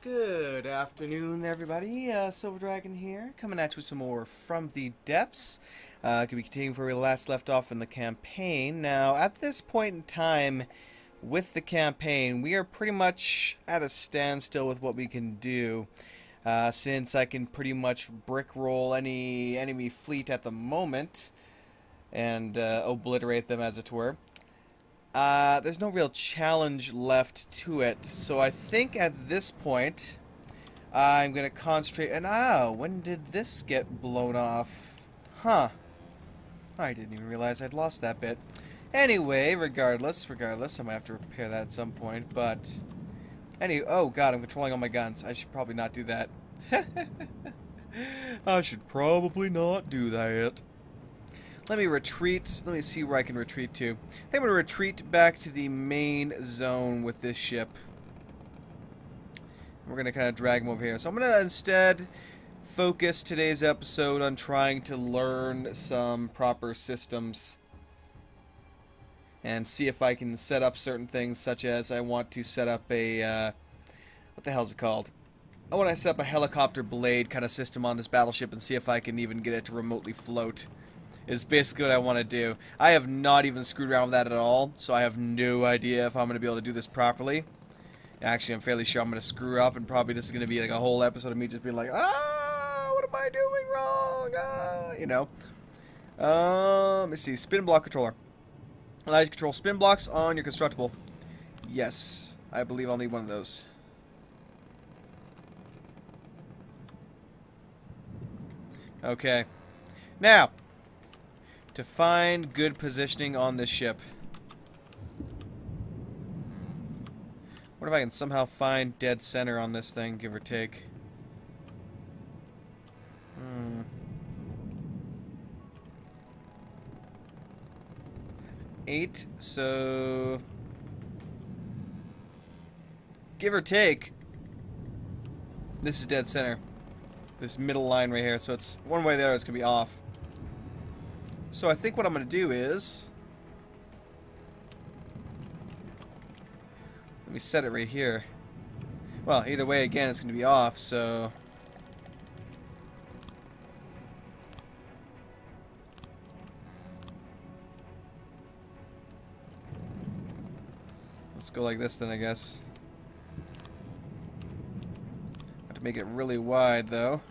Good afternoon, everybody. Silver Dragon here, coming at you with some more From the Depths. Could be continuing where we last left off in the campaign. Now, at this point in time, with the campaign, we are pretty much at a standstill with what we can do. Since I can pretty much brickroll any enemy fleet at the moment and obliterate them, as it were. There's no real challenge left to it, so I think at this point I'm gonna concentrate. And when did this get blown off? Huh. I didn't even realize I'd lost that bit. Anyway, regardless, I might have to repair that at some point, but oh god, I'm controlling all my guns. I should probably not do that. I should probably not do that. Let me retreat. Let me see where I can retreat to. I think I'm going to retreat back to the main zone with this ship. We're going to kind of drag them over here. So I'm going to instead focus today's episode on trying to learn some proper systems. And see if I can set up certain things, such as I want to set up a... what the hell is it called? I want to set up a helicopter blade kind of system on this battleship and see if I can even get it to remotely float. Is basically what I want to do. I have not even screwed around with that at all, so I have no idea if I'm going to be able to do this properly. Actually, I'm fairly sure I'm going to screw up, and probably this is going to be like a whole episode of me just being like, what am I doing wrong? You know. Let me see. Spin block controller. Allows you to control spin blocks on your constructible. Yes, I believe I'll need one of those. Okay. Now, to find good positioning on this ship. What if I can somehow find dead center on this thing, give or take? 8, so... give or take, this is dead center. This middle line right here, so it's one way or the other, it's going to be off. So I think what I'm going to do is... let me set it right here. Well, either way, again, it's going to be off, so... let's go like this then, I guess. Have to make it really wide, though.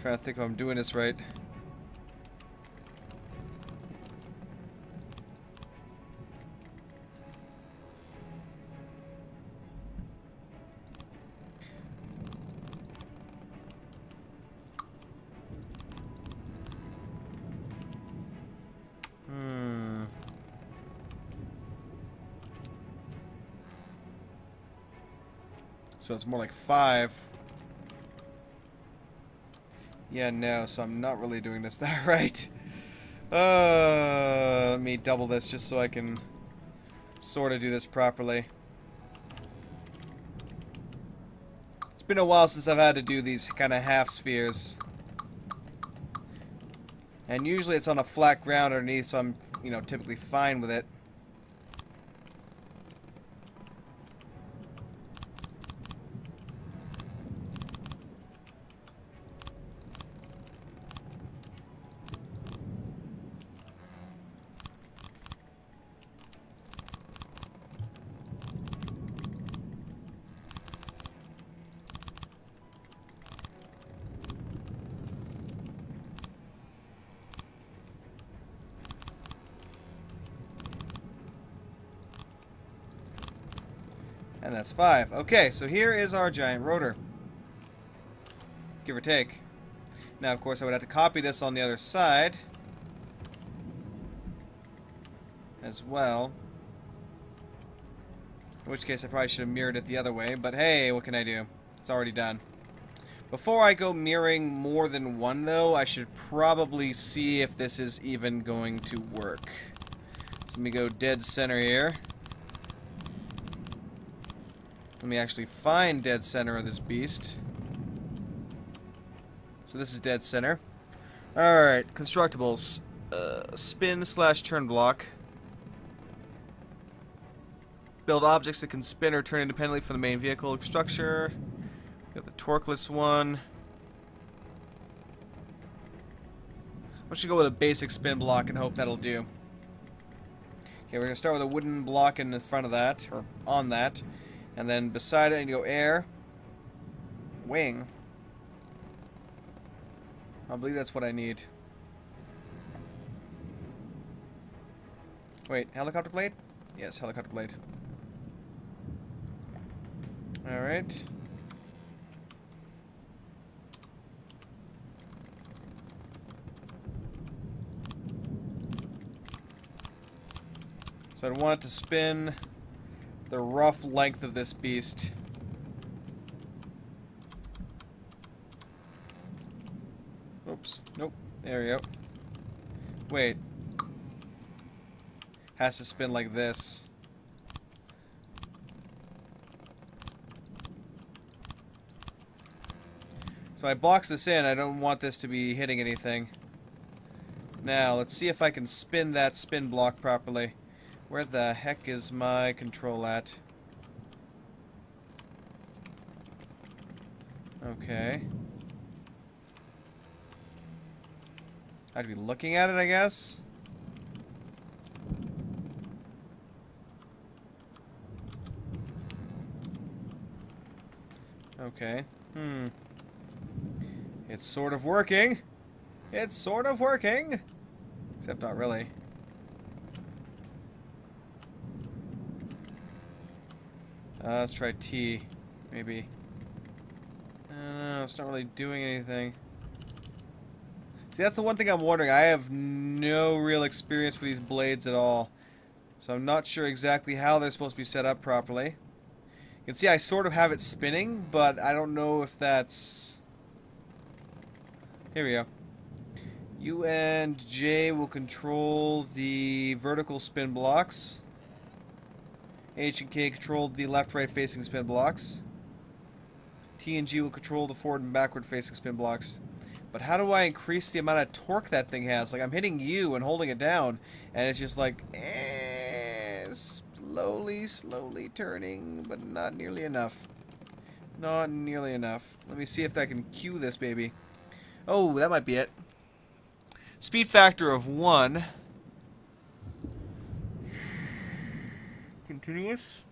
Trying to think if I'm doing this right. So it's more like 5. Yeah, no, so I'm not really doing this that right. Let me double this just so I can sort of do this properly. It's been a while since I've had to do these kind of half spheres. And usually it's on a flat ground underneath, so I'm, typically fine with it. And that's 5. Okay, so here is our giant rotor. Give or take. Now, of course, I would have to copy this on the other side as well. In which case, I probably should have mirrored it the other way. But hey, what can I do? It's already done. Before I go mirroring more than one, though, I should probably see if this is even going to work. So let me go dead center here. Let me actually find dead center of this beast. So this is dead center. Alright, constructibles. Spin/turn block. Build objects that can spin or turn independently from the main vehicle structure. Got the torqueless one. I should go with a basic spin block and hope that'll do. Okay, we're going to start with a wooden block in the front of that, or on that. And then beside it, I need to go air. Wing. I believe that's what I need. Wait, helicopter blade? Yes, helicopter blade. Alright. So I'd want it to spin the rough length of this beast. Oops. Nope. There we go. Wait. Has to spin like this. So I box this in. I don't want this to be hitting anything. Now, let's see if I can spin that spin block properly. Where the heck is my control at? Okay. I'd be looking at it, I guess. Okay. It's sort of working. It's sort of working. Except not really. Let's try T. Maybe. It's not really doing anything. See, that's the one thing I'm wondering. I have no real experience with these blades at all. So I'm not sure exactly how they're supposed to be set up properly. You can see I sort of have it spinning, but I don't know if that's... Here we go. U and J will control the vertical spin blocks. H and K control the left-right facing spin blocks. T and G will control the forward and backward facing spin blocks. But how do I increase the amount of torque that thing has? Like, I'm hitting U and holding it down, and it's just like, slowly turning, but not nearly enough. Not nearly enough. Let me see if I can cue this baby. Oh, that might be it. Speed factor of 1. Continuous.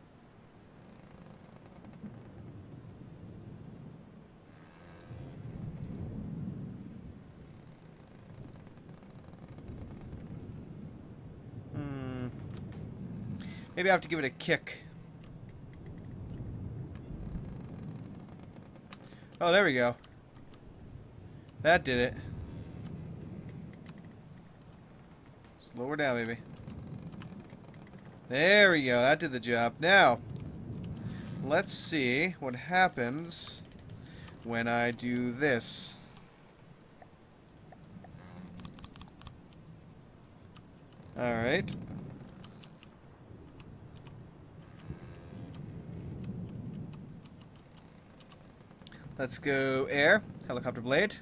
Maybe I have to give it a kick. Oh, there we go. That did it. Slow her down, baby. There we go. That did the job. Now, let's see what happens when I do this. Alright. Let's go air. Helicopter blade.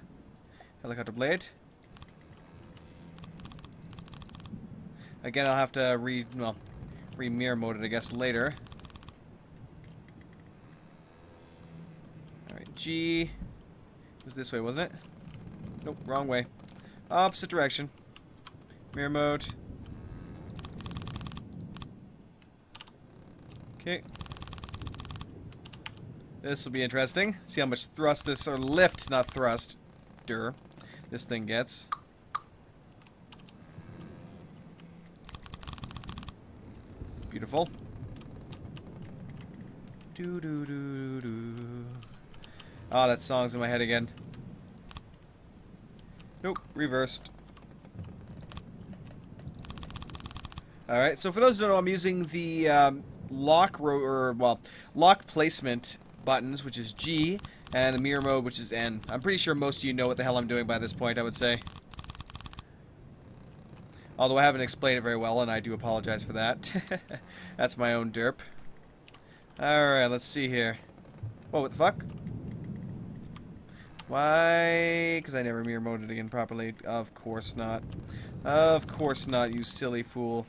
Helicopter blade. Again, I'll have to re-mirror mode it, I guess, later. Alright, G. It was this way, wasn't it? Nope, wrong way. Opposite direction. Mirror mode. Okay. This will be interesting. See how much thrust this, or lift, not thrust, this thing gets. Beautiful. Do do do do. Oh, that song's in my head again. Nope, reversed. Alright, so for those who don't know, I'm using the lock placement buttons, which is G, and the mirror mode, which is N. I'm pretty sure most of you know what the hell I'm doing by this point, I would say. Although I haven't explained it very well, and I do apologize for that. That's my own derp. Alright, let's see here. Whoa, what the fuck? Why? Because I never mirror moded again properly. Of course not. Of course not, you silly fool.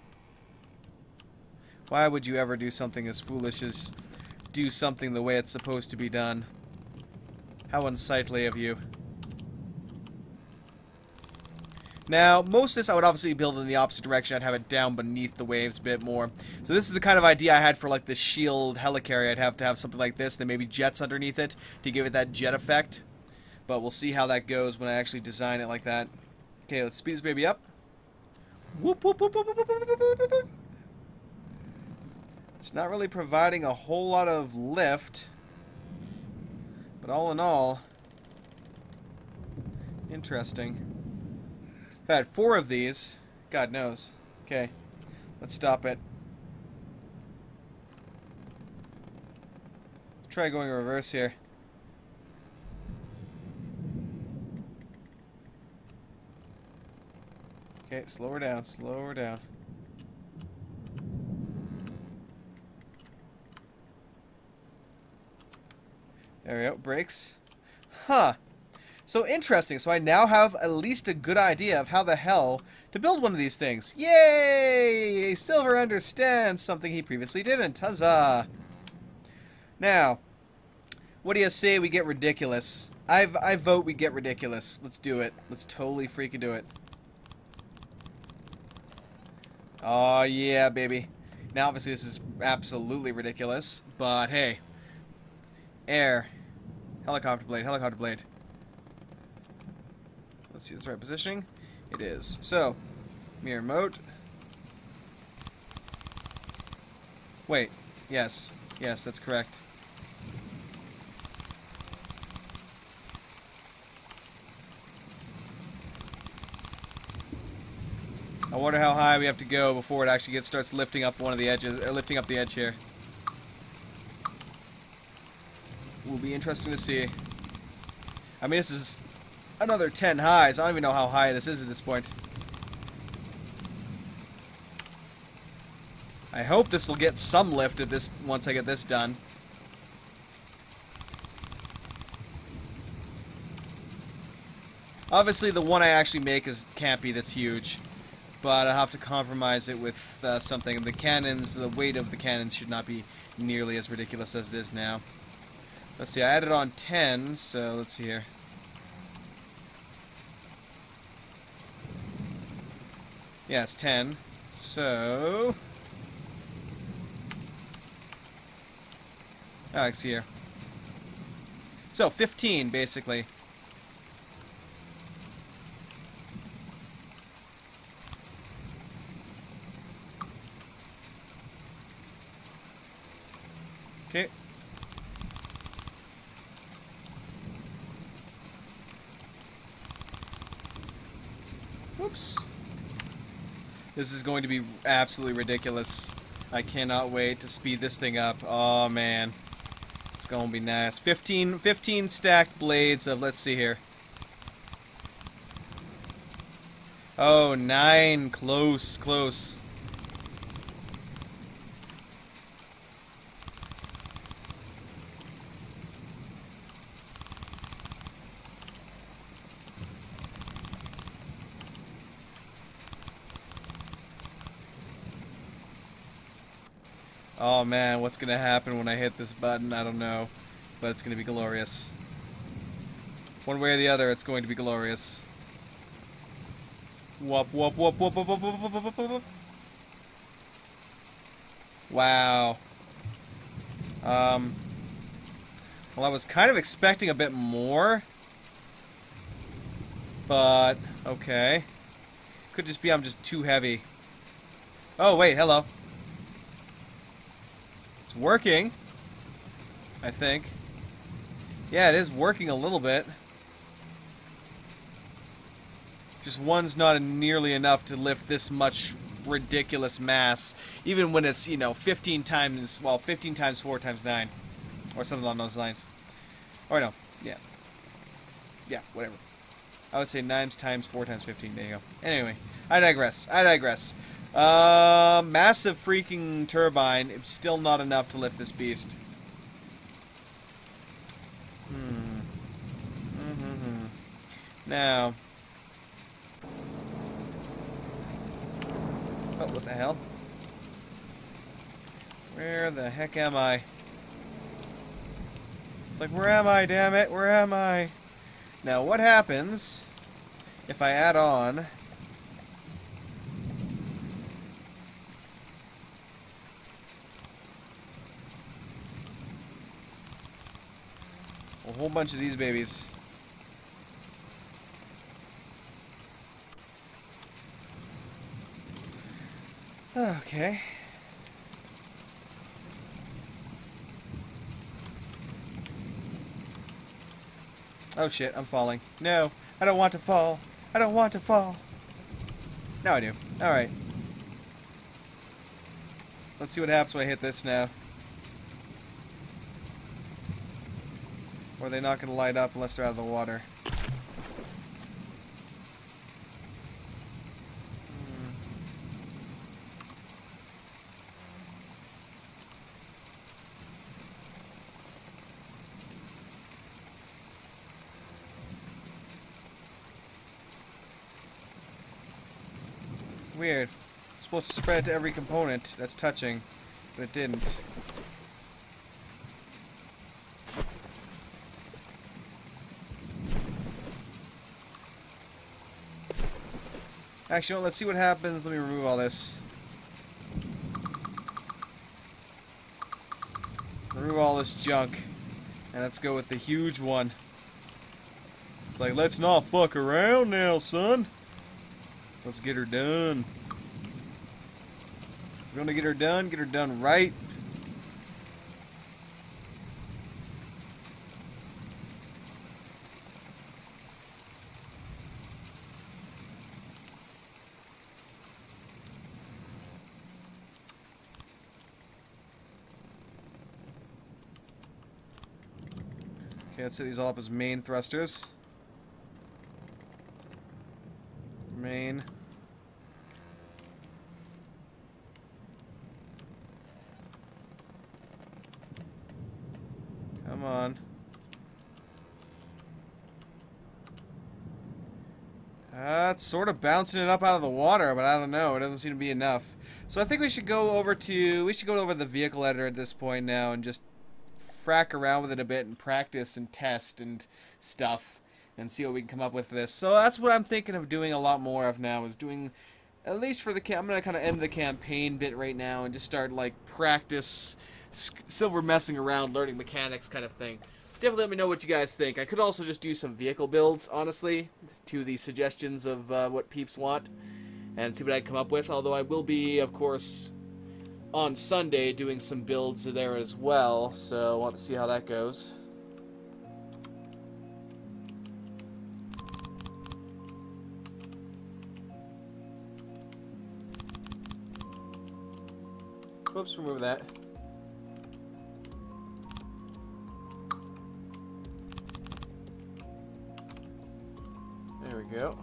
Why would you ever do something as foolish as do something the way it's supposed to be done? How unsightly of you. Now, most of this I would obviously build in the opposite direction. I'd have it down beneath the waves a bit more. So this is the kind of idea I had for like the shield helicarrier. I'd have to have something like this, then maybe jets underneath it to give it that jet effect. But we'll see how that goes when I actually design it like that. Okay, let's speed this baby up. Whoop, whoop, whoop, whoop, whoop, whoop, whoop, whoop, whoop. It's not really providing a whole lot of lift. But all in all, interesting. I've had 4 of these. God knows. Okay. Let's stop it. Try going reverse here. Okay, slow her down. Slow her down. There we go. Brakes. Huh. So interesting. So I now have at least a good idea of how the hell to build one of these things. Yay! Silver understands something he previously didn't. Huzzah! Now, what do you say we get ridiculous? I vote we get ridiculous. Let's do it. Let's totally freaking do it. Oh yeah, baby. Now obviously this is absolutely ridiculous, but hey. Air. Helicopter blade, helicopter blade. Let's see if it's the right positioning. It is. So, mirror mode. Wait. Yes. Yes, that's correct. I wonder how high we have to go before it actually starts lifting up one of the edges, lifting up the edge here. Will be interesting to see. I mean, this is another 10 highs. I don't even know how high this is at this point. I hope this will get some lift at this once I get this done. Obviously, the one I actually make can't be this huge, but I'll have to compromise it with something. The cannons, the weight of the cannons should not be nearly as ridiculous as it is now. Let's see, I added on 10, so let's see here. Yeah, it's 10. So... oh, I see here. So, 15, basically. Okay. Whoops. This is going to be absolutely ridiculous. I cannot wait to speed this thing up. Oh, man. It's going to be nice. 15 stacked blades of, let's see here. Oh, 9. Close, close. Oh man, what's gonna happen when I hit this button? I don't know. But it's gonna be glorious. One way or the other, it's going to be glorious. Whoop, whoop, whoop, whoop, whoop, whoop, whoop, whoop, whoop, whoop. Wow. Well, I was kind of expecting a bit more. But, okay. Could just be I'm just too heavy. Oh, wait, hello. It's working, I think. Yeah, it is working a little bit. Just one's not nearly enough to lift this much ridiculous mass, even when it's, you know, 15 times, well, 15 times 4 times 9, or something along those lines. Or no, yeah. Yeah, whatever. I would say 9 times 4 times 15, there you go. Anyway, I digress, I digress. Massive freaking turbine. It's still not enough to lift this beast. Now. Oh, what the hell? Where the heck am I? It's like, where am I, damn it? Where am I? Now, what happens if I add on a whole bunch of these babies? Okay. Oh shit, I'm falling. No, I don't want to fall. I don't want to fall. Now I do. Alright. Let's see what happens when I hit this now. Or are they not going to light up unless they're out of the water? Weird. It's supposed to spread to every component that's touching, but it didn't. Actually, let's see what happens. Let me remove all this. Remove all this junk. And let's go with the huge one. It's like, let's not fuck around now, son. Let's get her done. We're gonna get her done right. Okay, let's set these all up as main thrusters. Main. Come on. It's sort of bouncing it up out of the water, but I don't know. It doesn't seem to be enough. So I think we should go over the vehicle editor at this point now and just frack around with it a bit and practice and test and stuff and see what we can come up with for this. So that's what I'm thinking of doing a lot more of now, is doing, at least for the I'm going to kind of end the campaign bit right now and just start like practice silver messing around, learning mechanics kind of thing. Definitely let me know what you guys think. I could also just do some vehicle builds, honestly, to the suggestions of what peeps want, and see what I come up with. Although I will be, of course, on Sunday doing some builds there as well, so I want to see how that goes. Oops, remove that. There we go.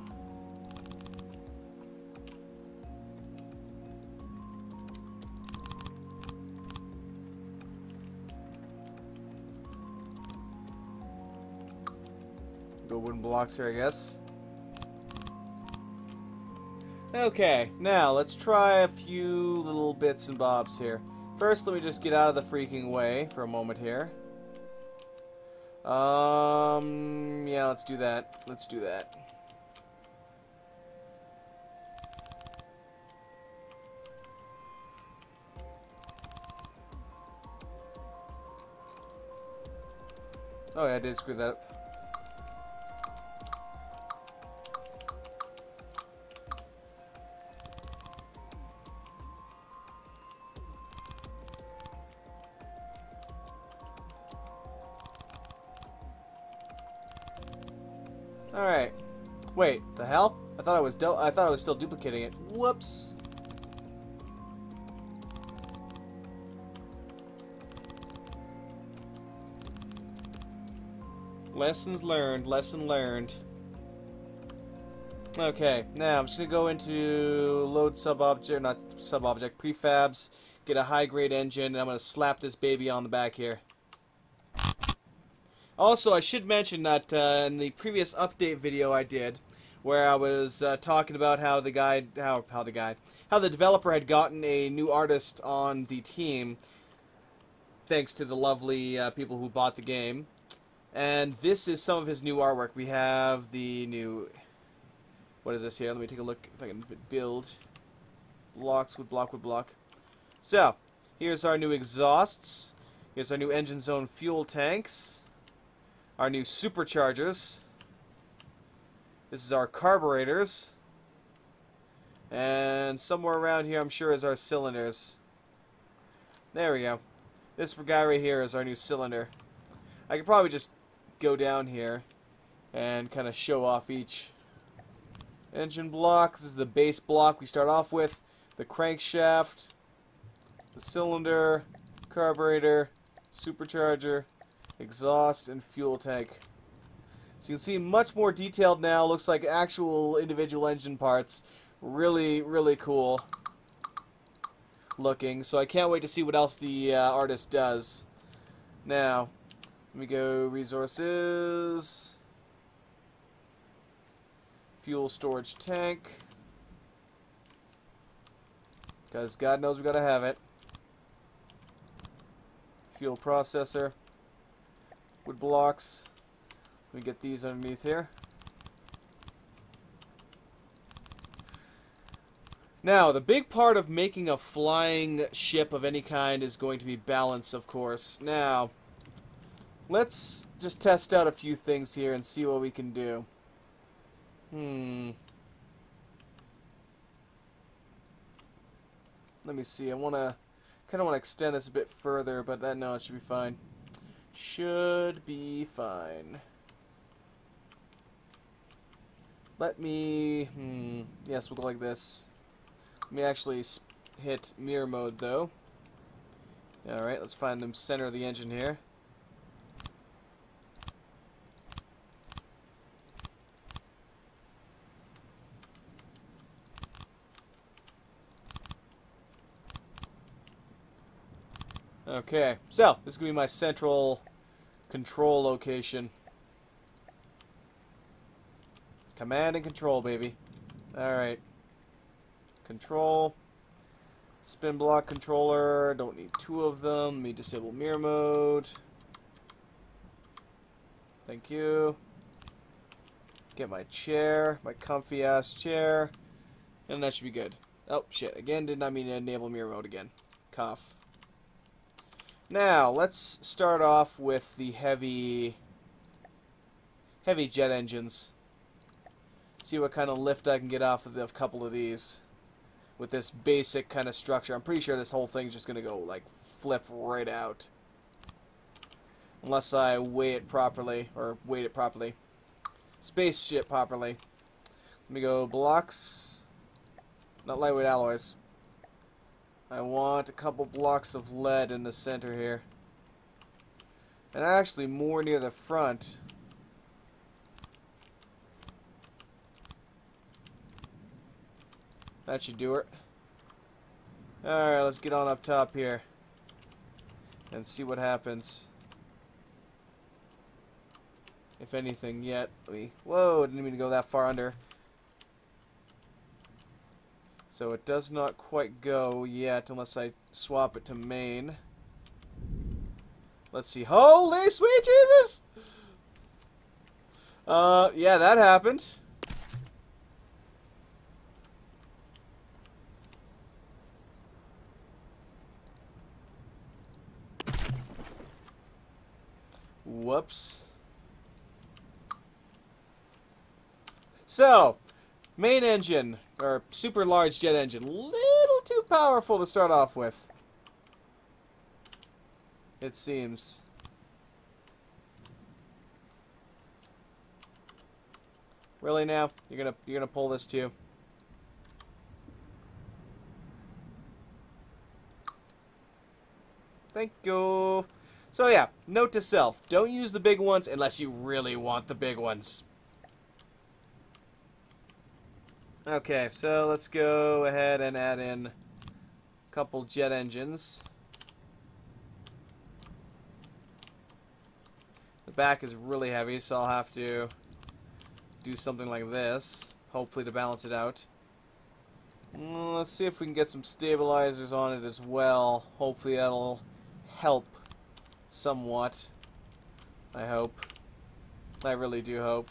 Go wooden blocks here, I guess. Okay, now let's try a few little bits and bobs here. First, let me just get out of the freaking way for a moment here. Yeah, let's do that. Let's do that. Oh yeah, I did screw that up. Alright. Wait, the hell? I thought I was still duplicating it. Whoops. Lessons learned, lesson learned. Okay, now I'm just gonna go into load sub-object, not sub-object, prefabs, get a high-grade engine, and I'm gonna slap this baby on the back here. Also, I should mention that in the previous update video I did, where I was talking about how the developer had gotten a new artist on the team, thanks to the lovely people who bought the game. And this is some of his new artwork. We have the new... What is this here? Let me take a look if I can build. Blocks, wood block, wood block. So, here's our new exhausts. Here's our new engine zone fuel tanks. Our new superchargers. This is our carburetors. And somewhere around here, I'm sure, is our cylinders. There we go. This guy right here is our new cylinder. I could probably just go down here and kind of show off each engine block. This is the base block we start off with. The crankshaft, the cylinder, carburetor, supercharger, exhaust, and fuel tank. So you can see much more detailed now. Looks like actual individual engine parts. Really, really cool looking. So I can't wait to see what else the artist does. Now, let me go resources, fuel storage tank, because God knows we gotta have it. Fuel processor, wood blocks. Let me get these underneath here. Now, the big part of making a flying ship of any kind is going to be balance, of course. Now, let's just test out a few things here and see what we can do. Let me see. I kind of want to extend this a bit further, but no, it should be fine. Should be fine. Let me... Yes, we'll go like this. Let me actually hit mirror mode, though. Alright, let's find the center of the engine here. Okay, so this is going to be my central control location. Command and control, baby. Alright. Control. Spin block controller. Don't need two of them. Let me disable mirror mode. Thank you. Get my chair. My comfy ass chair. And that should be good. Oh, shit. Again, did not mean to enable mirror mode again. Cough. Now, let's start off with the heavy jet engines. See what kind of lift I can get off of a couple of these with this basic kind of structure. I'm pretty sure this whole thing's just going to go, like, flip right out. Unless I weigh it properly, or weight it properly. Spaceship properly. Let me go blocks. Not lightweight alloys. I want a couple blocks of lead in the center here. And actually more near the front. That should do it. Alright, let's get on up top here. And see what happens. If anything yet. Whoa, didn't mean to go that far under. So it does not quite go yet unless I swap it to main. Let's see. Holy sweet Jesus! Yeah, that happened. Whoops. So, main engine, or super large jet engine, little too powerful to start off with. It seems. Really now? You're gonna pull this too? Thank you. So yeah, note to self, don't use the big ones unless you really want the big ones. Okay, so let's go ahead and add in a couple jet engines. The back is really heavy, so I'll have to do something like this, hopefully to balance it out. Let's see if we can get some stabilizers on it as well. Hopefully that'll help Somewhat. I hope. I really do hope.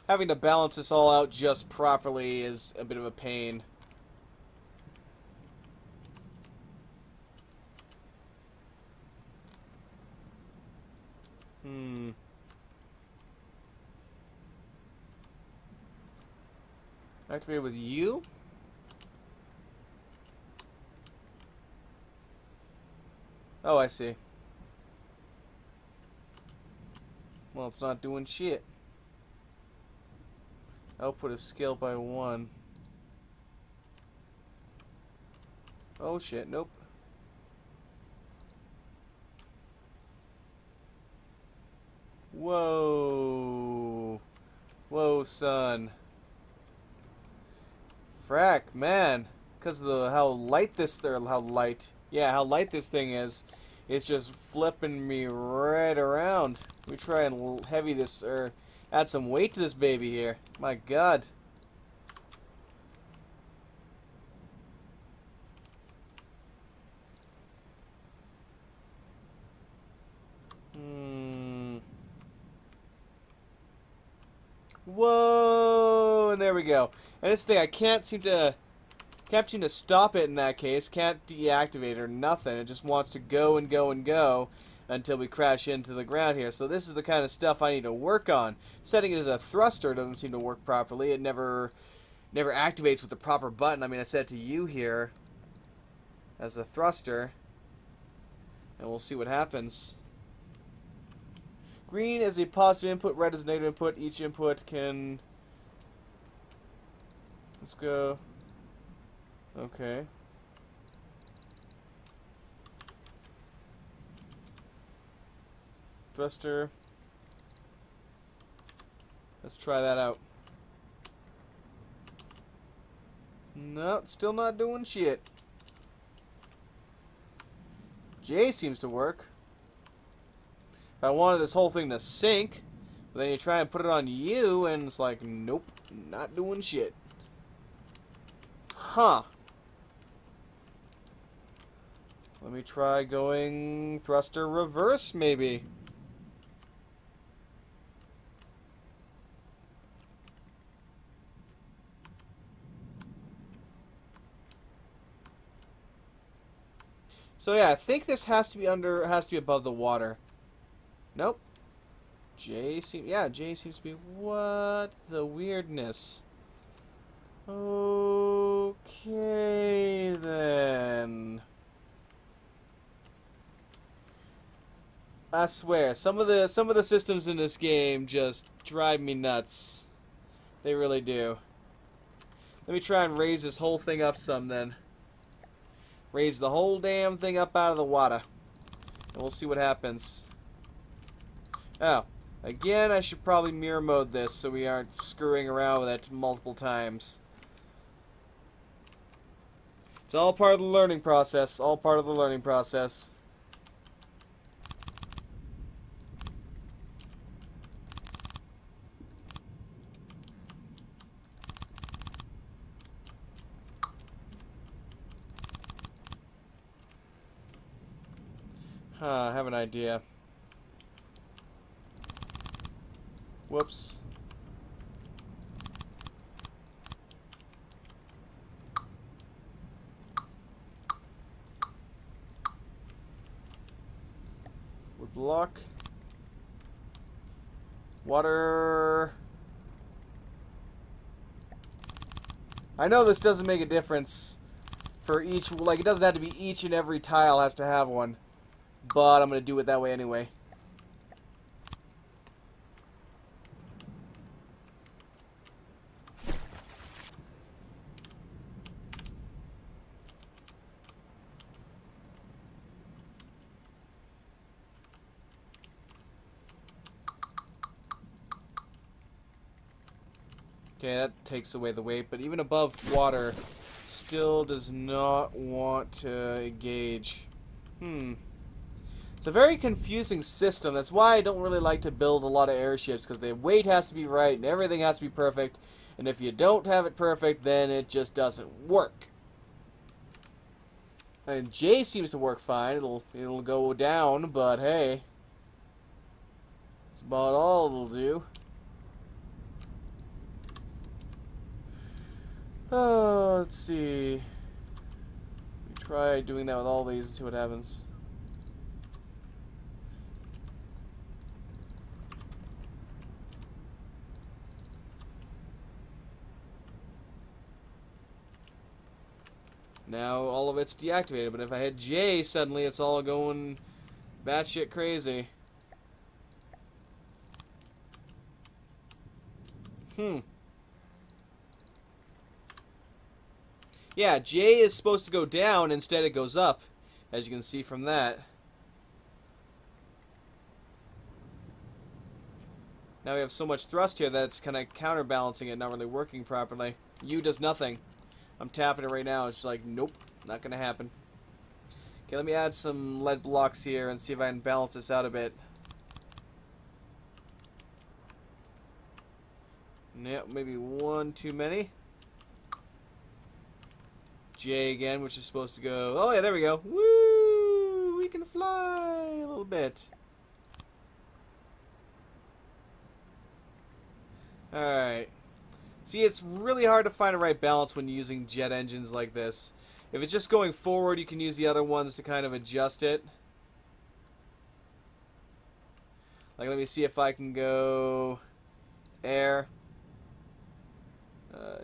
Having to balance this all out just properly is a bit of a pain. Activated with you? Oh, I see. Well, it's not doing shit. Output is scaled by 1. Oh shit, nope. Whoa. Whoa, son. Frack, man. Because of how light this, or how light this thing is, it's just flipping me right around. We try and heavy this, or add some weight to this baby here. My God. Whoa, and there we go. And this thing, I can't seem to stop it in that case. Can't deactivate or nothing. It just wants to go and go and go until we crash into the ground here. So this is the kind of stuff I need to work on. Setting it as a thruster doesn't seem to work properly. It never activates with the proper button. I mean, I set it to you here as a thruster, and we'll see what happens. Green is a positive input, red is a negative input. Each input can... Let's go. Okay. Thruster. Let's try that out. No, still not doing shit. J seems to work. If I wanted this whole thing to sink, but then you try and put it on you, and it's like, nope, not doing shit. Huh. Let me try going thruster reverse, maybe. So yeah, I think this has to be above the water. Nope. J seems to be, what the weirdness. Okay then. I swear, some of the systems in this game just drive me nuts. They really do. Let me try and raise this whole thing up some then. Raise the whole damn thing up out of the water. And we'll see what happens. Oh, again, I should probably mirror mode this so we aren't screwing around with it multiple times. It's all part of the learning process. All part of the learning process. I have an idea. Whoops. Wood block. Water. I know this doesn't make a difference for each, like it doesn't have to be each and every tile has to have one. But I'm going to do it that way anyway. Okay, that takes away the weight, but even above water, still does not want to engage. It's a very confusing system. That's why I don't really like to build a lot of airships, because the weight has to be right and everything has to be perfect. And if you don't have it perfect, then it just doesn't work. And J seems to work fine. It'll go down, but hey, that's about all it'll do. Oh, let's see. We try doing that with all these and see what happens. Now all of it's deactivated, but if I hit J, suddenly it's all going batshit crazy. Yeah, J is supposed to go down, instead it goes up, as you can see from that. Now we have so much thrust here that it's kind of counterbalancing it, not really working properly. U does nothing. I'm tapping it right now. It's like, nope, not going to happen. Okay, let me add some lead blocks here and see if I can balance this out a bit. Yep, maybe one too many. J again, which is supposed to go... Oh, yeah, there we go. Woo! We can fly a little bit. Alright. See, it's really hard to find a right balance when you're using jet engines like this. If it's just going forward, you can use the other ones to kind of adjust it. Like, let me see if I can go... Air.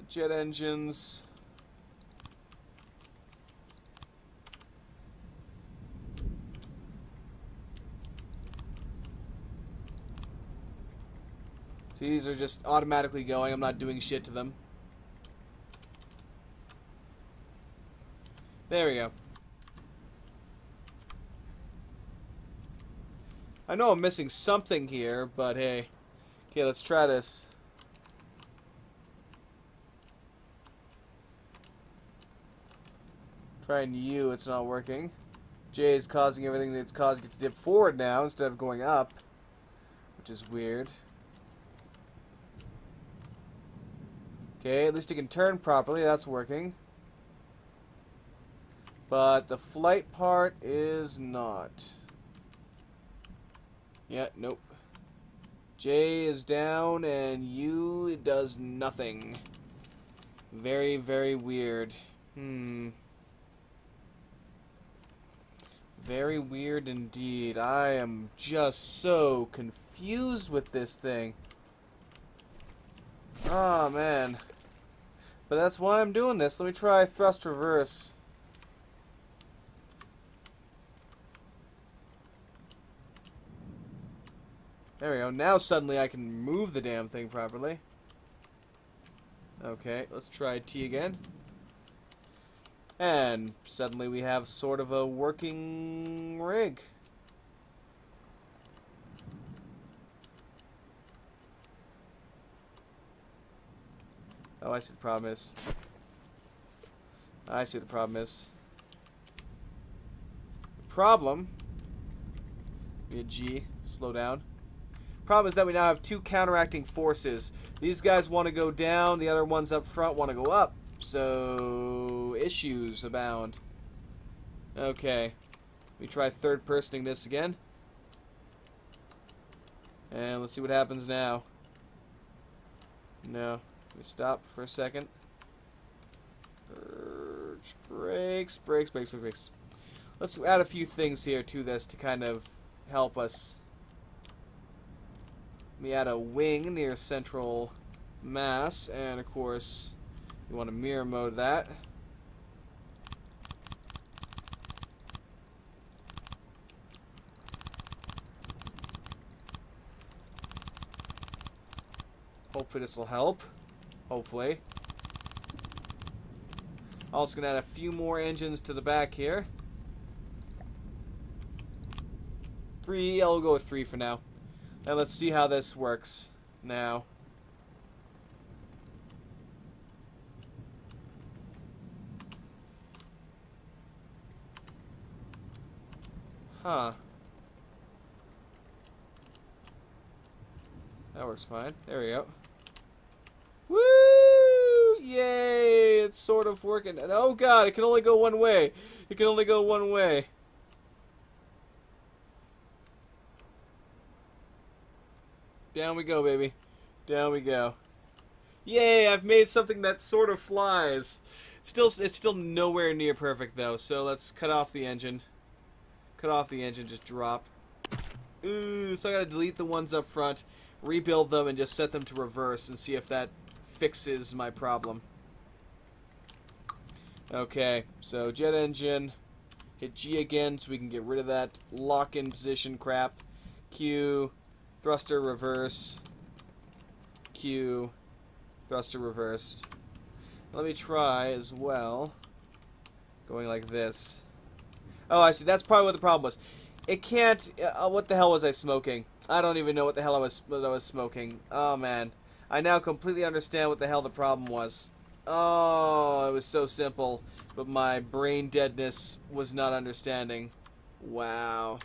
Jet engines. See, these are just automatically going. I'm not doing shit to them. There we go. I know I'm missing something here, but hey. Okay, let's try this. Trying U, it's not working. J is causing everything that's causing it to dip forward now instead of going up, which is weird. Okay, at least it can turn properly. That's working. But the flight part is not. Yeah, nope. J is down and U, it does nothing. Very, very weird. Very weird indeed. I am just so confused with this thing. Oh, man. But that's why I'm doing this. Let me try thrust reverse. There we go. Now suddenly I can move the damn thing properly. Okay, let's try T again. And suddenly we have sort of a working rig. Oh, I see the problem is. I see the problem is. The problem... Be a G. Slow down. Problem is that we now have two counteracting forces. These guys want to go down. The other ones up front want to go up. So... issues abound. Okay. We try third-personing this again. And let's see what happens now. No. Let me stop for a second. Brakes, brakes, brakes, brakes, brakes. Let's add a few things here to this to kind of help us. Let me add a wing near central mass, and of course, you want to mirror mode that. Hopefully this will help. Hopefully. Also gonna add a few more engines to the back here. 3, I'll go with 3 for now. And let's see how this works now. Huh. That works fine. There we go. Woo! Yay! It's sort of working. And oh god, it can only go one way. It can only go one way. Down we go, baby. Down we go. Yay! I've made something that sort of flies. It's still nowhere near perfect though. So let's cut off the engine. Cut off the engine. Just drop. Ooh, so I gotta delete the ones up front, rebuild them, and just set them to reverse and see if that fixes my problem. Okay, so jet engine. Hit G again so we can get rid of that lock-in position crap. Q. Thruster reverse. Q. Thruster reverse. Let me try as well. Going like this. Oh, I see. That's probably what the problem was. It can't... what the hell was I smoking? I don't even know what the hell I was smoking. Oh, man. I now completely understand what the hell the problem was. Oh, it was so simple. But my brain deadness was not understanding. Wow.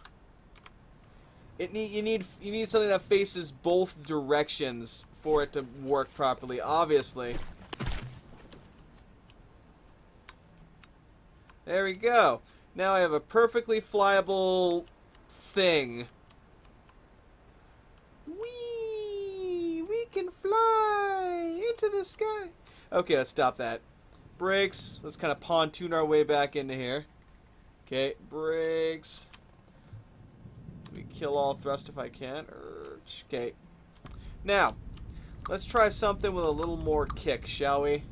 You need something that faces both directions for it to work properly, obviously. There we go. Now I have a perfectly flyable thing. Whee! We can fly into the sky. Okay, let's stop that. Brakes. Let's kind of pontoon our way back into here. Okay, brakes. Let me kill all thrust if I can. Okay. Now, let's try something with a little more kick, shall we?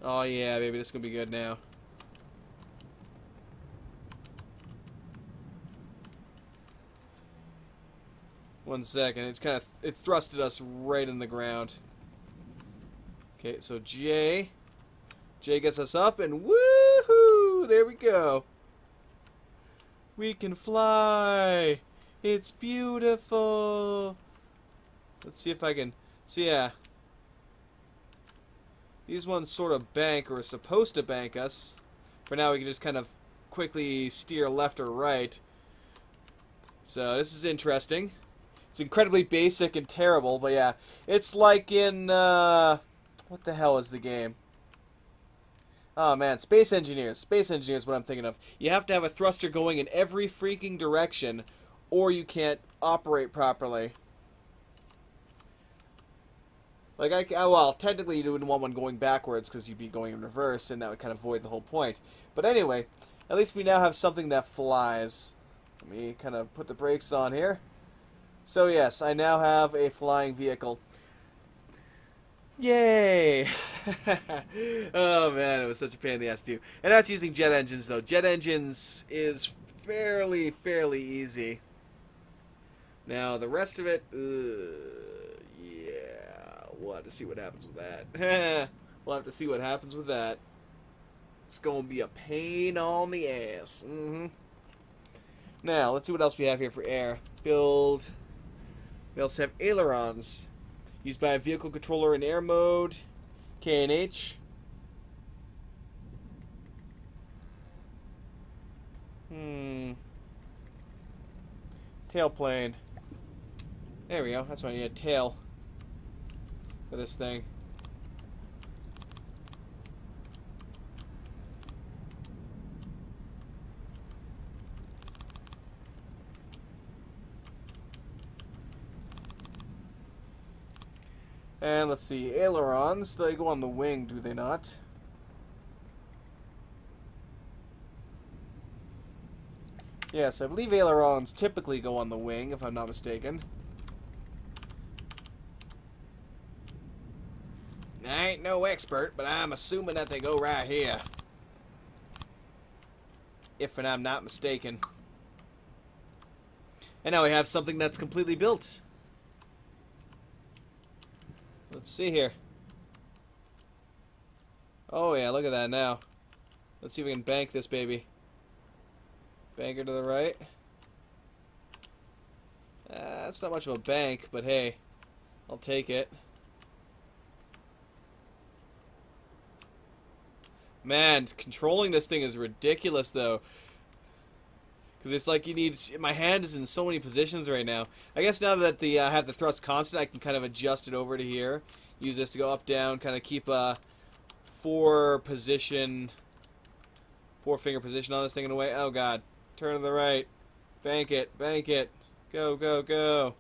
Oh yeah, baby, this is gonna be good now. One second, it thrusted us right in the ground. Okay, so J gets us up, and woohoo! There we go. We can fly. It's beautiful. Let's see if I can. So yeah. These ones sort of bank, or are supposed to bank us. For now, we can just kind of quickly steer left or right. So, this is interesting. It's incredibly basic and terrible, but yeah. It's like in, what the hell is the game? Oh, man, Space Engineers. Space Engineers is what I'm thinking of. You have to have a thruster going in every freaking direction, or you can't operate properly. Like, well, technically you wouldn't want one going backwards because you'd be going in reverse, and that would kind of void the whole point. But anyway, at least we now have something that flies. Let me kind of put the brakes on here. So yes, I now have a flying vehicle. Yay! Oh man, it was such a pain in the ass to do. And that's using jet engines, though. Jet engines is fairly easy. Now, the rest of it, we'll have to see what happens with that. We'll have to see what happens with that. It's going to be a pain on the ass. Now, let's see what else we have here for air. Build. We also have ailerons. Used by a vehicle controller in air mode. K and H. Tailplane. There we go. That's why I need a tail for this thing. And let's see, ailerons, they go on the wing, do they not? Yes, I believe ailerons typically go on the wing, if I'm not mistaken. I ain't no expert, but I'm assuming that they go right here. If I'm not mistaken. And now we have something that's completely built. Let's see here. Oh yeah, look at that now. Let's see if we can bank this baby. Bank her to the right. That's not much of a bank, but hey, I'll take it. Man, controlling this thing is ridiculous though. Because it's like you need... My hand is in so many positions right now. I guess now that I have the thrust constant, I can kind of adjust it over to here. Use this to go up, down, kind of keep a four-finger position on this thing in a way. Oh, God. Turn to the right. Bank it. Bank it. Go, go, go.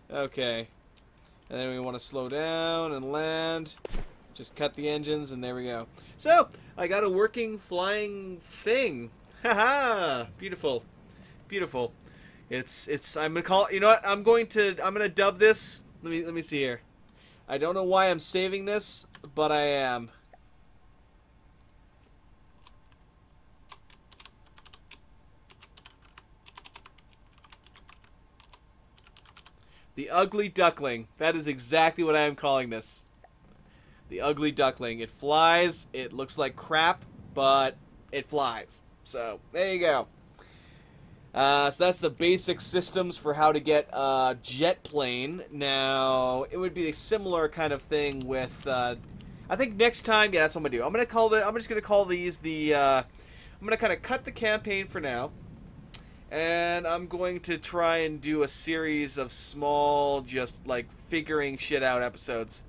Okay. And then we want to slow down and land. Just cut the engines, and there we go. So, I got a working flying thing. Haha! Beautiful. Beautiful. I'm gonna call, you know what? I'm gonna dub this. Let me see here. I don't know why I'm saving this, but I am. The Ugly Duckling. That is exactly what I am calling this. The Ugly Duckling. It flies. It looks like crap, but it flies. So, there you go. So that's the basic systems for how to get a jet plane. Now, it would be a similar kind of thing with, I think next time, yeah, that's what I'm going to do. I'm just going to call these the, I'm going to kind of cut the campaign for now. And I'm going to try and do a series of small, just like figuring shit out episodes.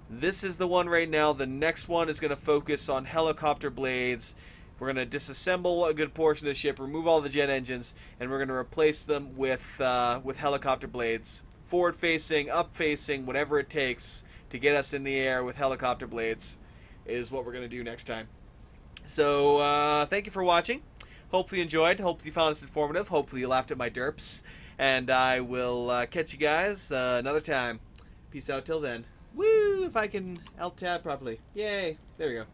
This is the one right now. The next one is going to focus on helicopter blades. We're going to disassemble a good portion of the ship, remove all the jet engines, and we're going to replace them with helicopter blades. Forward-facing, up-facing, whatever it takes to get us in the air with helicopter blades is what we're going to do next time. So, thank you for watching. Hopefully you enjoyed. Hopefully you found this informative. Hopefully you laughed at my derps. And I will catch you guys another time. Peace out till then. Woo! If I can Alt-tab properly. Yay! There we go.